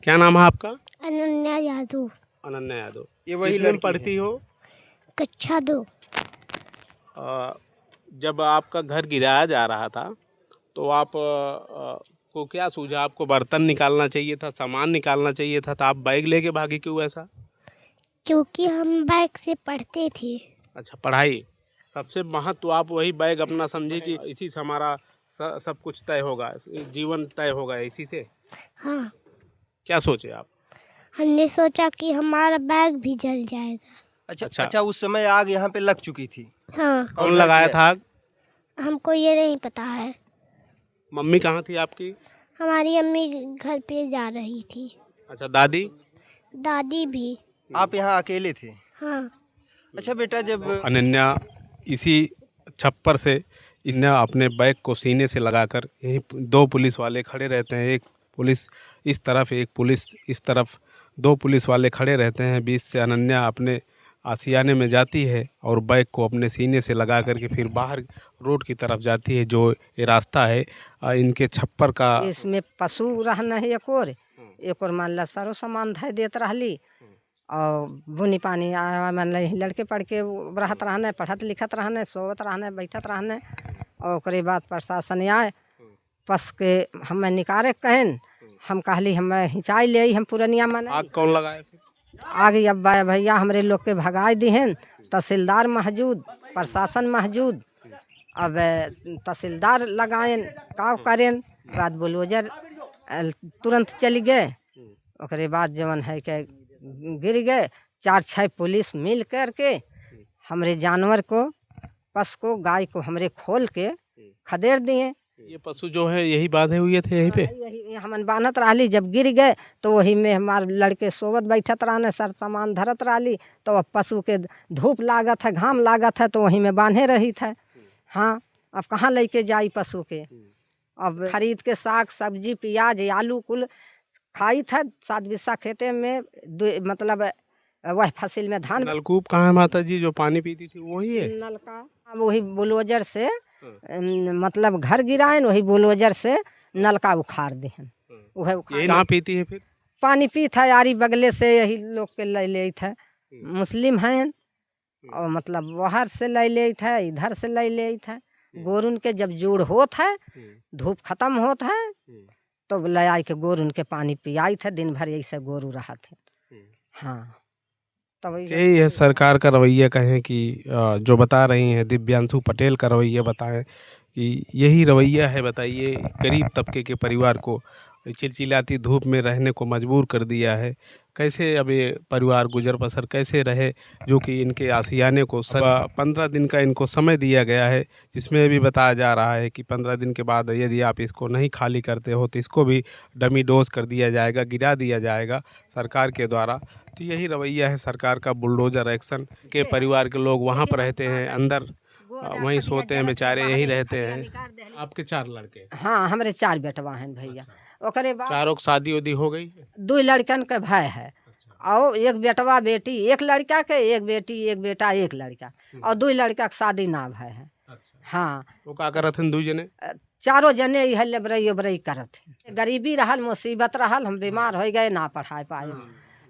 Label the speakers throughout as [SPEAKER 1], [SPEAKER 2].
[SPEAKER 1] क्या नाम है आपका?
[SPEAKER 2] अनन्या यादव।
[SPEAKER 1] अनन्या यादव।
[SPEAKER 3] ये वही
[SPEAKER 1] कितने में
[SPEAKER 3] लड़की
[SPEAKER 1] पढ़ती हो?
[SPEAKER 2] कक्षा 2।
[SPEAKER 1] जब आपका घर गिराया जा रहा था तो आप को क्या सूझा? आपको बर्तन निकालना चाहिए था, सामान निकालना चाहिए था, तो आप बैग लेके भागे क्यों ऐसा?
[SPEAKER 2] क्योंकि हम बैग से पढ़ते थे।
[SPEAKER 1] अच्छा, पढ़ाई सबसे महत्व, आप वही बैग अपना समझे कि इसी से हमारा सब कुछ तय होगा, जीवन तय होगा इसी से।
[SPEAKER 2] हाँ,
[SPEAKER 1] क्या सोचे आप?
[SPEAKER 2] हमने सोचा कि हमारा बैग भी जल जाएगा।
[SPEAKER 3] अच्छा, उस समय आग यहाँ पे लग चुकी थी।
[SPEAKER 2] हाँ,
[SPEAKER 1] कौन लगाया था आग?
[SPEAKER 2] हमको ये नहीं पता है।
[SPEAKER 1] मम्मी कहाँ थी आपकी?
[SPEAKER 2] हमारी अम्मी घर पे जा रही थी।
[SPEAKER 1] अच्छा, दादी?
[SPEAKER 2] दादी भी।
[SPEAKER 3] आप यहाँ अकेले थे?
[SPEAKER 2] हाँ।
[SPEAKER 3] अच्छा बेटा, जब
[SPEAKER 1] अनन्या इसी छप्पर से इसने अपने बैग को सीने से लगाकर, यहीं दो पुलिस वाले खड़े रहते हैं, एक पुलिस इस तरफ, एक पुलिस इस तरफ, दो पुलिस वाले खड़े रहते हैं। बीच से अनन्या अपने आशियाने में जाती है और बैग को अपने सीने से लगा करके फिर बाहर रोड की तरफ जाती है। जो ये रास्ता है इनके छप्पर का।
[SPEAKER 4] इसमें पशु रहना है एक और मान ला सारो सामान धय देत रहली और बुनी पानी मान ला लड़के पढ़ के रहत रहने, पढ़त लिखत रहने, सोवत रहने, बैठत रहने। और ओकरे बाद प्रशासन आए, पस के हमें निकारे कहन, हम कहली हमें हिंचाई ले, हम पुरनिया मन।
[SPEAKER 1] आग कौन लगाया फिर?
[SPEAKER 4] आगे अब भैया हमरे लोग के भगाई दिहन। तहसीलदार मौजूद, प्रशासन मौजूद। अब तहसीलदार लगाएन, का करें, बाद बुलडोजर तुरंत चली गए। ओकरे बाद जवन है के गिर गए। 4-6 पुलिस मिल कर के हमरे जानवर को, पशु को, गाय को हमरे खोल के खदेड़ दिए।
[SPEAKER 1] ये पशु जो है यही बांधे हुए थे यहीं पे?
[SPEAKER 4] यही हमन बांधत रहली। जब गिर गए तो वही में हमारे लड़के सोवत बैठत रहने, सर सामान धरत रहली। तो अब पशु के धूप लागत है, घाम लागत है, तो वहीं में बांधे रही था। हाँ, अब कहाँ लेके जाई पशु के? अब खरीद के साग सब्जी प्याज आलू कुल खाई था। 7 बिस्सा खेते में मतलब वह फसल में धान।
[SPEAKER 1] नलकूप कहाँ है माता जी? जो पानी पीती थी वही है?
[SPEAKER 4] नलका वही बुलडोजर से मतलब घर गिराएन, वही बुलडोजर से नलका उखाड़ देहन। वह
[SPEAKER 1] यही कहाँ पीती है फिर?
[SPEAKER 4] पानी पी था यारी बगले से, यही लोग के ले था। मुस्लिम हैं और मतलब बाहर से ले था, इधर से ले था। गोरुन के जब जोड़ होत है, धूप खत्म होत है, तो ले आई के गोरुन के पानी पियाई था। दिन भर यही से गोरू रहा थे। हाँ, तब
[SPEAKER 1] यही है सरकार का रवैया। कहें कि जो बता रही हैं दिव्यांशु पटेल का रवैया बताएं कि यही रवैया है। बताइए, गरीब तबके के परिवार को चिलचिलाती धूप में रहने को मजबूर कर दिया है। कैसे अब ये परिवार गुजर बसर कैसे रहे, जो कि इनके आशियाने को 15 दिन का इनको समय दिया गया है, जिसमें भी बताया जा रहा है कि 15 दिन के बाद यदि आप इसको नहीं खाली करते हो तो इसको भी डमी डोज कर दिया जाएगा, गिरा दिया जाएगा सरकार के द्वारा। तो यही रवैया है सरकार का, बुलडोजर एक्शन। के परिवार के लोग वहाँ पर रहते हैं, अंदर वहीं सोते हैं बेचारे, यहीं रहते हैं। आपके 4 लड़के?
[SPEAKER 4] हाँ, हमारे 4 बेटवा हैं भैया। ओकरे बाद
[SPEAKER 1] चारों की शादी उदी हो गई है?
[SPEAKER 4] 2 लड़कन के भाई है और एक बेटवा बेटी, एक लड़का के, एक बेटी, एक बेटा, एक लड़का और 2 लड़का के शादी ना भाई है। हाँ,
[SPEAKER 1] वो का करत हैं 2 जने?
[SPEAKER 4] चारों जने यह लेबरई उबरई करत है। गरीबी रहल, मुसीबत रहल, हम बीमार हो गए, ना पढ़ाई पाए।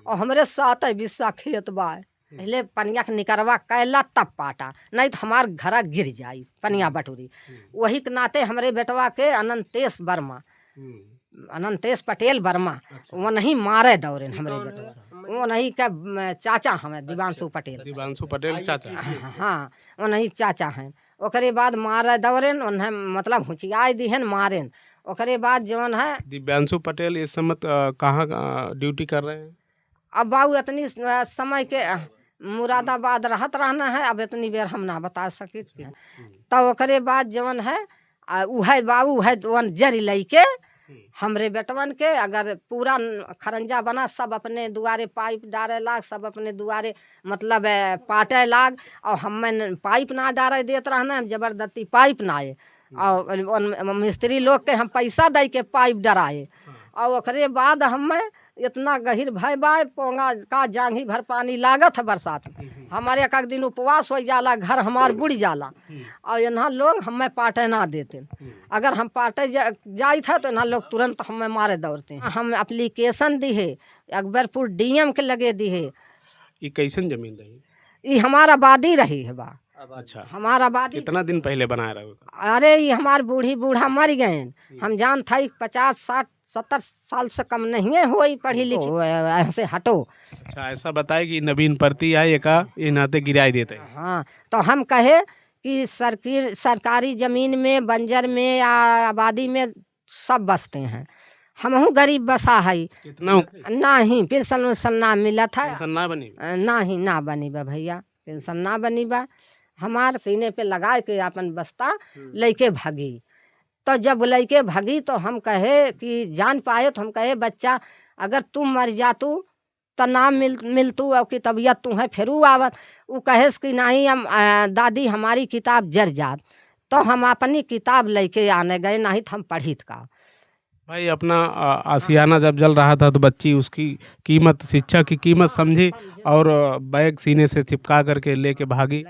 [SPEAKER 4] और हमरे 7 बिस्सा खेत बा। पहले पनिया के निकरवा कैला तब पाटा, नहीं तो हमार घरा गिर जाई पनिया बटोरी। वही के नाते हमरे बेटवा के अनंतेश पटेल वर्मा वो नहीं मारे दौरे हमरे बेटवा। वो नहीं का चाचा हमें दिवांशु पटेल
[SPEAKER 1] चाचा।
[SPEAKER 4] हाँ, वो नहीं चाचा हैं। ओकरे बाद मारे दौरे उन्हें मतलब हुचियाई दिहन मारेन। ओकरे बाद जवन है
[SPEAKER 1] दिव्यांशु पटेल इस समय कहाँ ड्यूटी कर रहे हैं?
[SPEAKER 4] अब बाबू इतनी समय के मुरादाबाद रहत रहना है। अब इतनी बेर हम ना बता सके। तब ओकरे बाद जवन है उहे बाबू है वन जरी लई के हमरे बेटवन के अगर पूरा खरंजा बना, सब अपने दुआरे पाइप डारे लाग, सब अपने दुआरे मतलब पाटे लाग। और हमें पाइप ना डारे देत रहना, जबरदस्ती पाइप ना आए। और मिस्त्री लोग के हम पैसा दे के पाइप डराए। और ओकरे बाद हमें इतना गहिर भय बाय पोंगा का जांघी भर पानी लागत है बरसात में। हमारे एक दिन उपवास हो जाला, घर हमार बुड़ जाला और यहाँ लोग हमें पाटे ना देते। अगर हम पाटे जाई था तो यहाँ लोग तुरंत हमें मारे दौड़ते हैं। हम एप्लीकेशन दी है अकबरपुर डीएम के लगे दी है।
[SPEAKER 1] ये कैसन जमीन रही?
[SPEAKER 4] ये हमारा आबादी रही है बा।
[SPEAKER 1] अच्छा,
[SPEAKER 4] हमारा आबादी
[SPEAKER 1] कितना दिन पहले बनाया रहा?
[SPEAKER 4] अरे ये हमार बूढ़ी बूढ़ा मर गए। हम जान था 50 60 70 साल से कम नहीं है हुई पढ़ी लिखी ऐसे हटो।
[SPEAKER 1] अच्छा, ऐसा बताए कि नवीन परती आए का ये नाते गिराई देते हैं।
[SPEAKER 4] हाँ, तो हम कहे कि सरकारी ज़मीन में, बंजर में या आबादी में सब बसते हैं। हमहू गरीब बसा है।
[SPEAKER 1] कितना
[SPEAKER 4] नहीं पेंशन उन्सन ना मिला था।
[SPEAKER 1] पेंशन ना बनी?
[SPEAKER 4] नहीं ना बनी बा भैया, पेंशन ना बनी बा। हमार सीने पे लगा के अपन बस्ता लेके भागी। तो जब लेके भागी तो हम कहे कि जान पाए तो हम कहे बच्चा अगर तुम मर जातू तो ना मिलतू और कि तबीयत तुम्हें फिरू आवत। वो कहे कि नहीं हम दादी हमारी किताब जर जात। तो हम अपनी किताब लेके आने गए, नहीं तो हम पढ़ित का।
[SPEAKER 1] भाई अपना आशियाना जब जल रहा था तो बच्ची उसकी कीमत, शिक्षा की कीमत समझी और बैग सीने से चिपका करके लेके भागी।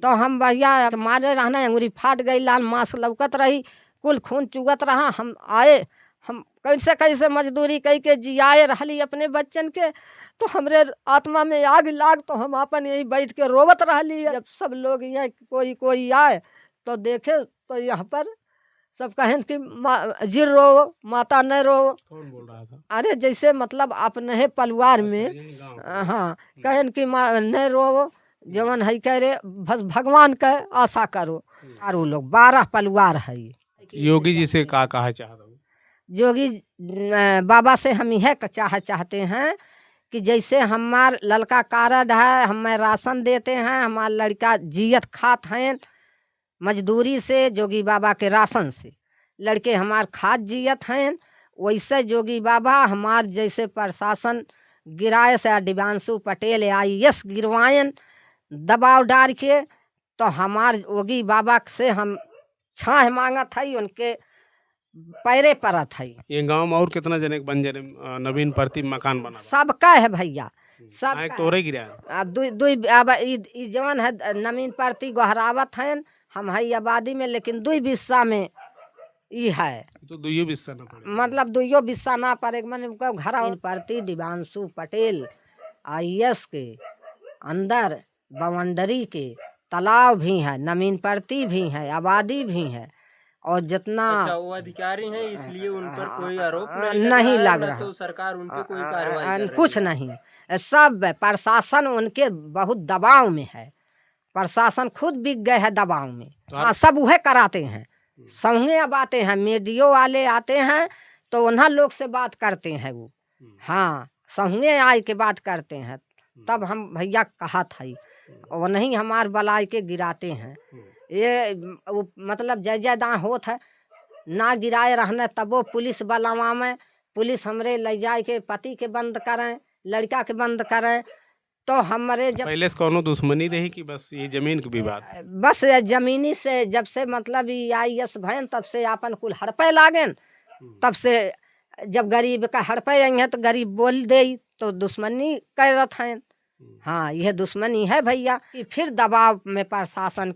[SPEAKER 4] तो हम भैया मारे रहना, अंगुरी फाट गई, लाल मांस लौकत रही, कुल खून चुगत रहा। हम आए, हम कैसे कैसे मजदूरी कई के जियाए रहली अपने बच्चन के। तो हमरे आत्मा में आग लाग तो हम अपन यही बैठ के रोवत रहली। जब सब लोग यहाँ कोई कोई आए तो देखे तो यहाँ पर सब कहें कि जिर रो माता न रो।
[SPEAKER 1] कौन बोल रहा था?
[SPEAKER 4] अरे जैसे मतलब अपने परिवार में, हाँ, कहें कि न रो जवन है कह रे बस भगवान का आशा करो। और वो लोग 12 परिवार है।
[SPEAKER 1] योगी जी से का कहा चाहता हूँ?
[SPEAKER 4] योगी बाबा से हम यह चाहते हैं कि जैसे हमार लड़का कार्ड है, हमें राशन देते हैं, हमार लड़का जियत खात हैं मजदूरी से, जोगी बाबा के राशन से लड़के हमार खाद जियत हैं, वैसे जोगी बाबा हमार जैसे प्रशासन गिराए से दिव्यांशु पटेल IAS गिरवाएं दबाव डाल के। तो हमार योगी बाबा से हम छाह मांगत है, उनके पैरे परत है।
[SPEAKER 1] ये गांव में और कितना जने बंजर नवीन परती मकान बना?
[SPEAKER 4] सबका है भैया, सब
[SPEAKER 1] तोरे गिरा?
[SPEAKER 4] जवन है नवीन परती गोहरावत हैं हम है आबादी में, लेकिन 2 बिस्सा में ई है।
[SPEAKER 1] तो 2 बिस्सा ना पड़े,
[SPEAKER 4] मतलब 2 बिस्सा ना पड़े। मैंने घर परती दिव्यांशु पटेल IAS के अंदर बाउंड्री के तालाब भी है, नवीन परती भी है, आबादी भी है। और जितना
[SPEAKER 3] अच्छा, वो अधिकारी हैं इसलिए उन पर कोई आरोप
[SPEAKER 4] नहीं लग रहा,
[SPEAKER 3] तो सरकार उन पर कोई कार्रवाई
[SPEAKER 4] कुछ नहीं। सब प्रशासन उनके बहुत दबाव में है, प्रशासन खुद बिक गए है दबाव में। हाँ, सब वह कराते हैं, संगे अब आते हैं मीडियो वाले आते हैं तो उन्हें लोग से बात करते हैं वो। हाँ, संगे आए के बात करते हैं। तब हम भैया कहा था और नहीं हमार बलाई के गिराते हैं। ये मतलब जय जय दाँ होत है ना गिराए रहने, तब वो पुलिस बलावा में पुलिस हमरे ले जाए के पति के बंद करें, लड़का के बंद करें। तो हमारे जब
[SPEAKER 1] पहले से कोनो दुश्मनी रही कि बस ये जमीन के विवाद?
[SPEAKER 4] बस जमीनी से जब से मतलब IAS भयन तब से अपन कुल हड़पे लागेन। तब से जब गरीब का हड़पे आई हैं तो गरीब बोल दे तो दुश्मनी करत हैं। हाँ, यह दुश्मनी है भैया। कि फिर दबाव में प्रशासन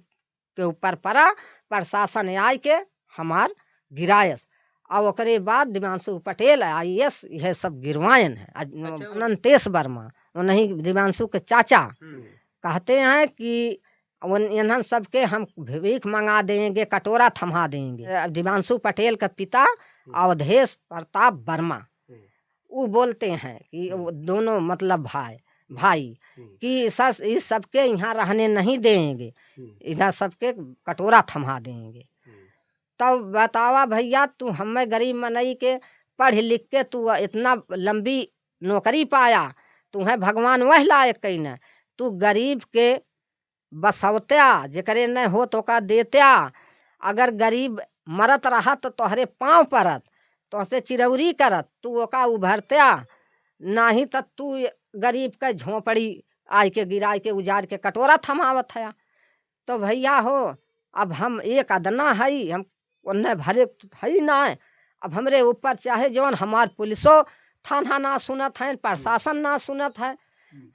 [SPEAKER 4] के ऊपर पड़ा, प्रशासन आए के हमार गिरायस। और ओकरे बाद दिव्यांशु पटेल IAS यह सब गिरवायन है। अनंतेश वर्मा उन्हीं दिव्यांशु के चाचा कहते हैं कि इन्हन सबके हम भीख मंगा देंगे, कटोरा थमा देंगे। दिव्यांशु पटेल का पिता अवधेश प्रताप वर्मा वो बोलते हैं कि दोनों मतलब भाई कि इस सबके यहाँ रहने नहीं देंगे, इधर सबके कटोरा थमा देंगे। तब बतावा भैया, तू हमें गरीब मनई के पढ़ लिख के तू इतना लंबी नौकरी पाया, तुम्हें भगवान वह लायक कही न, तू गरीब के बसौत्या जकरे न हो तो का देत्या। अगर गरीब मरत रहा तो तोहरे पाँव परत, तो से चिरौरी करत, तू ओका उभरत्या। नहीं तो तू गरीब का झोंपड़ी आय के गिराए के उजाड़ के कटोरा थमावत है। तो भैया हो, अब हम एक अदना है, हम उन्हें भरे है ना। अब हमरे ऊपर चाहे जौन हमार पुलिसो थाना ना सुनत है, प्रशासन ना सुनत है।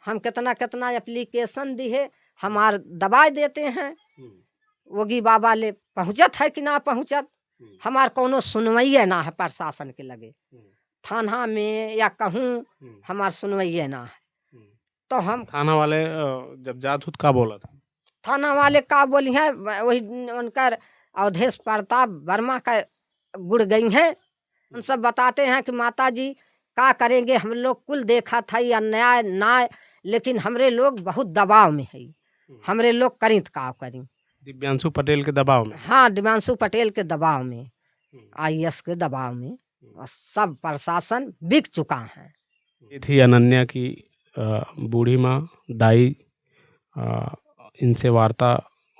[SPEAKER 4] हम कितना कितना एप्लीकेशन दिए, हमार दवाई देते हैं, योगी बाबा ले पहुँचत है कि ना पहुँचत, हमार कोनो सुनवाइए ना है प्रशासन के लगे, थाना में या कहूँ हमार सुनवाइए ना है। तो हम
[SPEAKER 1] थाना वाले जब जात हुत का बोला था?
[SPEAKER 4] थाना वाले का बोली हैं, वही उनकर अवधेश प्रताप वर्मा का गुड़ गई हैं, उन सब बताते हैं कि माता जी का करेंगे, हम लोग कुल देखा था ये अन्याय न्याय, लेकिन हमरे लोग बहुत दबाव में है, हमरे लोग करी तो का करी।
[SPEAKER 1] दिव्यांशु पटेल के दबाव में?
[SPEAKER 4] हाँ, दिव्यांशु पटेल के दबाव में, IAS के दबाव में, और सब प्रशासन बिक चुका है।
[SPEAKER 1] ये थी अनन्या की बूढ़ी माँ, दाई, इनसे वार्ता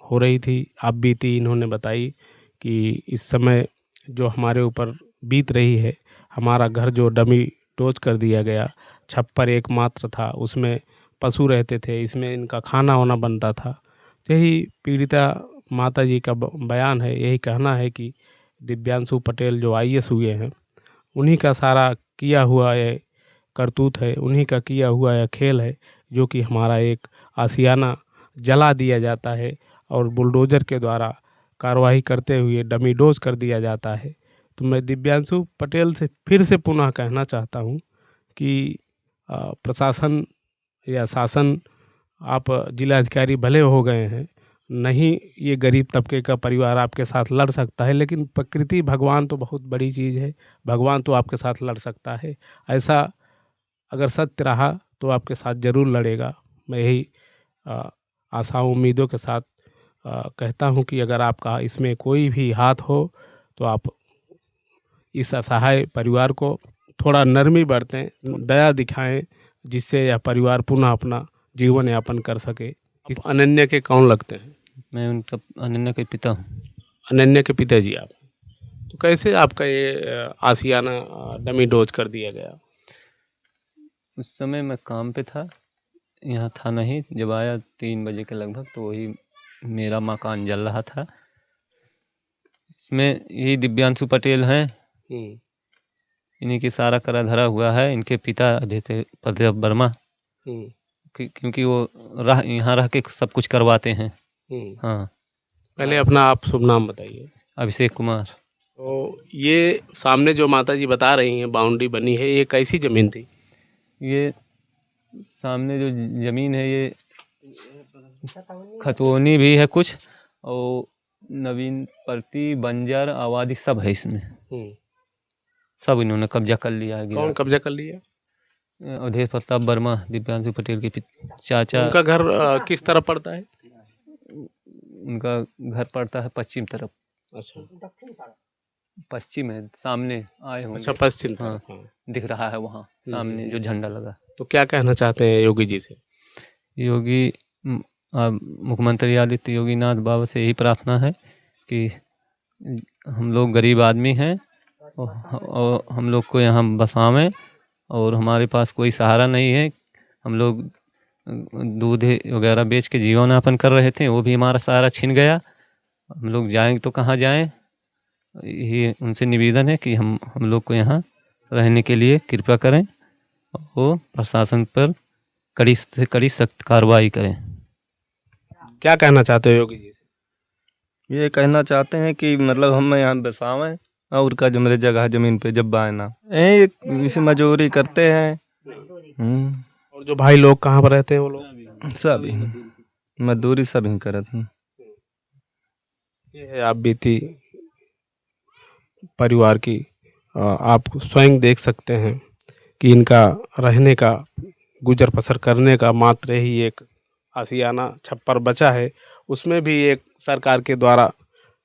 [SPEAKER 1] हो रही थी, आप बीती इन्होंने बताई कि इस समय जो हमारे ऊपर बीत रही है, हमारा घर जो डमी डोज कर दिया गया, छप्पर एकमात्र था, उसमें पशु रहते थे, इसमें इनका खाना वाना बनता था। यही पीड़िता माता जी का बयान है, यही कहना है कि दिव्यांशु पटेल जो IAS हुए हैं, उन्हीं का सारा किया हुआ ये करतूत है, उन्हीं का किया हुआ यह खेल है, जो कि हमारा एक आशियाना जला दिया जाता है और बुलडोज़र के द्वारा कार्रवाई करते हुए डमी डोज कर दिया जाता है। तो मैं दिव्यांशु पटेल से फिर से पुनः कहना चाहता हूँ कि प्रशासन या शासन, आप जिलाधिकारी भले हो गए हैं, नहीं ये गरीब तबके का परिवार आपके साथ लड़ सकता है, लेकिन प्रकृति भगवान तो बहुत बड़ी चीज़ है, भगवान तो आपके साथ लड़ सकता है। ऐसा अगर सत्य रहा तो आपके साथ ज़रूर लड़ेगा। मैं यही आशाओं उम्मीदों के साथ कहता हूं कि अगर आपका इसमें कोई भी हाथ हो तो आप इस असहाय परिवार को थोड़ा नरमी बरतें, दया दिखाएं, जिससे यह परिवार पुनः अपना जीवन यापन कर सके। अनन्या के कौन लगते हैं?
[SPEAKER 5] मैं उनका अनन्या के पिता हूँ।
[SPEAKER 1] अनन्या के पिताजी आप? तो कैसे आपका ये आशियाना डमी डोज कर दिया गया?
[SPEAKER 5] उस समय मैं काम पे था, यहाँ था नहीं, जब आया 3 बजे के लगभग, तो वही मेरा मकान जल रहा था। इसमें यही दिव्यांशु पटेल हैं, इन्हीं की सारा करा धरा हुआ है। इनके पिता अवधेश प्रताप वर्मा, क्योंकि वो यहाँ रह के सब कुछ करवाते हैं। हाँ,
[SPEAKER 1] पहले अपना आप शुभ नाम बताइए।
[SPEAKER 5] अभिषेक कुमार।
[SPEAKER 1] तो ये सामने जो माता जी बता रही हैं बाउंड्री बनी है, ये कैसी ज़मीन थी?
[SPEAKER 5] ये सामने जो ज़मीन है ये खतौनी भी है कुछ, और नवीन प्रति बंजर आबादी सब है इसमें। सब इन्होंने कब्जा कर लिया है।
[SPEAKER 1] कौन कब्जा कर लिया?
[SPEAKER 5] अवधेश प्रताप वर्मा, दिव्यांशु पटेल के चाचा।
[SPEAKER 1] उनका घर किस तरफ पड़ता है?
[SPEAKER 5] उनका घर पड़ता है पश्चिम तरफ।
[SPEAKER 1] अच्छा,
[SPEAKER 5] पश्चिम है, सामने आए होंगे।
[SPEAKER 1] अच्छा, पश्चिम तरफ।
[SPEAKER 5] हाँ,
[SPEAKER 1] हाँ।
[SPEAKER 5] दिख रहा है वहाँ सामने जो झंडा लगा।
[SPEAKER 1] तो क्या कहना चाहते हैं योगी जी से?
[SPEAKER 5] योगी मुख्यमंत्री आदित्य योगीनाथ बाबा से यही प्रार्थना है कि हम लोग गरीब आदमी हैं और हम लोग को यहाँ बसावें, और हमारे पास कोई सहारा नहीं है। हम लोग दूध वगैरह बेच के जीवन यापन कर रहे थे, वो भी हमारा सहारा छिन गया। हम लोग जाएं तो कहाँ जाएं? ये उनसे निवेदन है कि हम लोग को यहाँ रहने के लिए कृपा करें और प्रशासन पर कड़ी से कड़ी सख्त कार्रवाई करें।
[SPEAKER 1] क्या कहना चाहते हो योगी जी से?
[SPEAKER 6] ये कहना चाहते हैं कि मतलब हम यहाँ बसावें, और का जो मेरे जगह ज़मीन पे जब आए ना, इसे मजदूरी करते हैं।
[SPEAKER 1] और जो भाई लोग कहाँ पर रहते हैं वो लोग?
[SPEAKER 6] सब मजदूरी सब ही करते हैं।
[SPEAKER 1] ये है आप बीती परिवार की, आप स्वयं देख सकते हैं कि इनका रहने का, गुजर बसर करने का मात्र ही एक आशियाना छप्पर बचा है। उसमें भी एक सरकार के द्वारा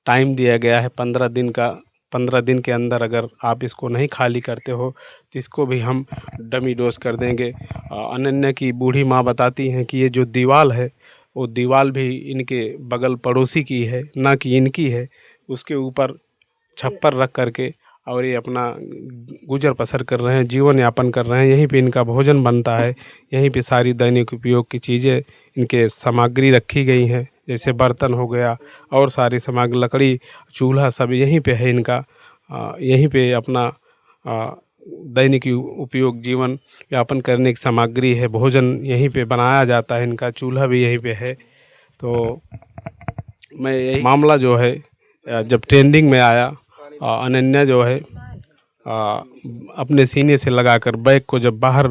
[SPEAKER 1] टाइम दिया गया है 15 दिन का। 15 दिन के अंदर अगर आप इसको नहीं खाली करते हो तो इसको भी हम डमी डोज कर देंगे। अनन्या की बूढ़ी माँ बताती हैं कि ये जो दीवार है वो दीवार भी इनके बगल पड़ोसी की है, ना कि इनकी है। उसके ऊपर छप्पर रख करके और ये अपना गुजर बसर कर रहे हैं, जीवन यापन कर रहे हैं। यहीं पे इनका भोजन बनता है, यहीं पे सारी दैनिक उपयोग की चीज़ें, इनके सामग्री रखी गई हैं, जैसे बर्तन हो गया और सारी सामग्री, लकड़ी, चूल्हा सब यहीं पे है इनका। यहीं पे अपना दैनिक उपयोग जीवन यापन करने की सामग्री है, भोजन यहीं पे बनाया जाता है, इनका चूल्हा भी यहीं पे है। तो मैं यही मामला जो है जब ट्रेंडिंग में आया, अनन्या जो है अपने सीने से लगाकर बैग को जब बाहर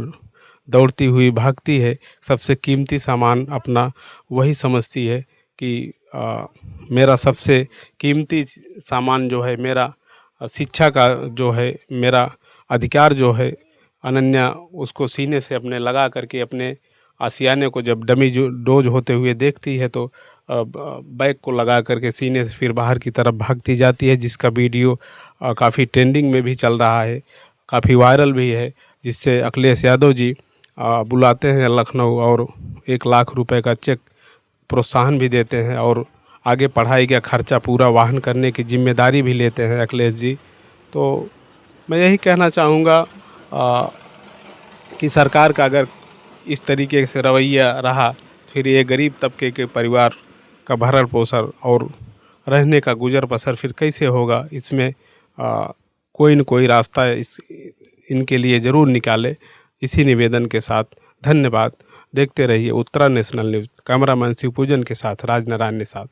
[SPEAKER 1] दौड़ती हुई भागती है, सबसे कीमती सामान अपना वही समझती है कि मेरा सबसे कीमती सामान जो है, मेरा शिक्षा का जो है, मेरा अधिकार जो है, अनन्या उसको सीने से अपने लगा करके अपने आशियाने को जब डमी जो डोज होते हुए देखती है तो बैग को लगा करके सीने से फिर बाहर की तरफ भागती जाती है, जिसका वीडियो काफ़ी ट्रेंडिंग में भी चल रहा है, काफ़ी वायरल भी है, जिससे अखिलेश यादव जी बुलाते हैं लखनऊ और 1 लाख रुपए का चेक प्रोत्साहन भी देते हैं और आगे पढ़ाई का खर्चा पूरा वहन करने की जिम्मेदारी भी लेते हैं अखिलेश जी। तो मैं यही कहना चाहूँगा कि सरकार का अगर इस तरीके से रवैया रहा, फिर ये गरीब तबके के परिवार का भरण पोषण और रहने का गुजर बसर फिर कैसे होगा, इसमें कोई न कोई रास्ता इनके लिए ज़रूर निकाले। इसी निवेदन के साथ धन्यवाद। देखते रहिए Uttara national news. Cameraman Shivpujan के साथ राजनारायण निषाद।